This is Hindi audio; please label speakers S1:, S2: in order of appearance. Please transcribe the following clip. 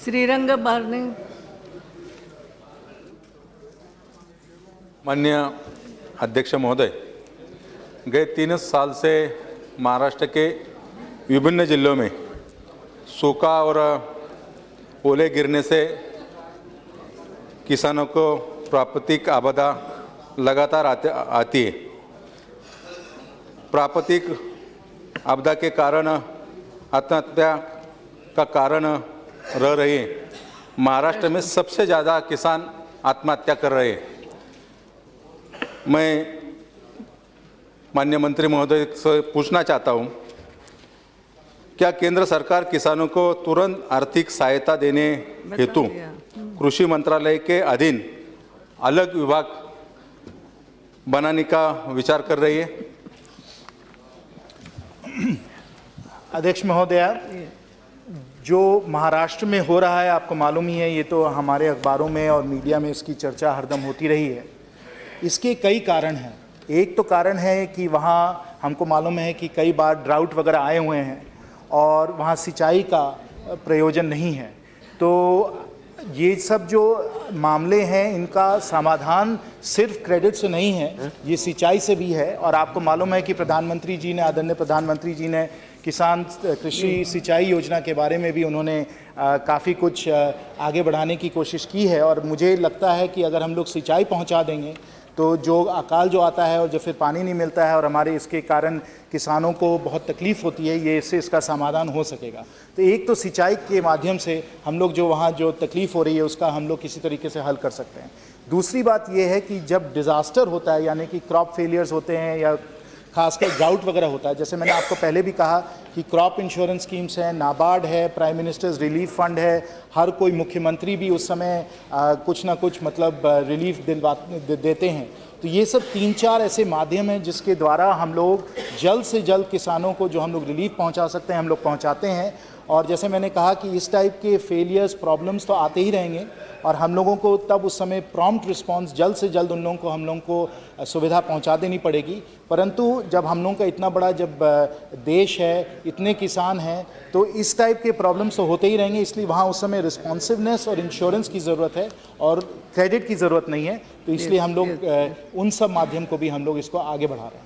S1: श्रीरंग बारने।
S2: माननीय अध्यक्ष महोदय, गए 3 साल से महाराष्ट्र के विभिन्न जिलों में सूखा और ओले गिरने से किसानों को प्राकृतिक आपदा लगातार आती है। प्राकृतिक आपदा के कारण आत्महत्या का कारण रह रही है। महाराष्ट्र में सबसे ज़्यादा किसान आत्महत्या कर रहे हैं। मैं माननीय मंत्री महोदय से पूछना चाहता हूं, क्या केंद्र सरकार किसानों को तुरंत आर्थिक सहायता देने हेतु कृषि मंत्रालय के अधीन अलग विभाग बनाने का विचार कर रही है?
S3: अध्यक्ष महोदया, जो महाराष्ट्र में हो रहा है आपको मालूम ही है, ये तो हमारे अखबारों में और मीडिया में इसकी चर्चा हरदम होती रही है। इसके कई कारण हैं। एक तो कारण है कि वहाँ हमको मालूम है कि कई बार ड्राउट वगैरह आए हुए हैं और वहाँ सिंचाई का प्रयोजन नहीं है। तो ये सब जो मामले हैं इनका समाधान सिर्फ क्रेडिट से नहीं है, ये सिंचाई से भी है। और आपको मालूम है कि प्रधानमंत्री जी ने, आदरणीय प्रधानमंत्री जी ने किसान कृषि सिंचाई योजना के बारे में भी उन्होंने काफ़ी कुछ आगे बढ़ाने की कोशिश की है। और मुझे लगता है कि अगर हम लोग सिंचाई पहुंचा देंगे तो जो अकाल जो आता है और जो फिर पानी नहीं मिलता है और हमारे इसके कारण किसानों को बहुत तकलीफ़ होती है, ये इससे इसका समाधान हो सकेगा। तो एक तो सिंचाई के माध्यम से हम लोग जो वहाँ जो तकलीफ़ हो रही है उसका हम लोग किसी तरीके से हल कर सकते हैं। दूसरी बात ये है कि जब डिज़ास्टर होता है, यानी कि क्रॉप फेलियर्स होते हैं या खासकर ड्राउट वगैरह होता है, जैसे मैंने आपको पहले भी कहा कि क्रॉप इंश्योरेंस स्कीम्स हैं, नाबार्ड है, प्राइम मिनिस्टर्स रिलीफ फंड है, हर कोई मुख्यमंत्री भी उस समय कुछ ना कुछ मतलब रिलीफ देते हैं। तो ये सब 3-4 ऐसे माध्यम हैं जिसके द्वारा हम लोग जल्द से जल्द किसानों को जो हम लोग रिलीफ पहुंचा सकते हैं हम लोग पहुंचाते हैं। और जैसे मैंने कहा कि इस टाइप के फेलियर्स प्रॉब्लम्स तो आते ही रहेंगे और हम लोगों को तब उस समय प्रॉम्प्ट रिस्पांस जल्द से जल्द उन लोगों को हम लोगों को सुविधा पहुंचा देनी पड़ेगी। परंतु जब हम लोगों का इतना बड़ा जब देश है, इतने किसान हैं, तो इस टाइप के प्रॉब्लम्स तो होते ही रहेंगे। इसलिए वहाँ उस समय रिस्पॉन्सिवनेस और इंश्योरेंस की ज़रूरत है और क्रेडिट की ज़रूरत नहीं है। तो इसलिए हम लोग उन सब माध्यम को भी हम लोग इसको आगे बढ़ा रहे हैं।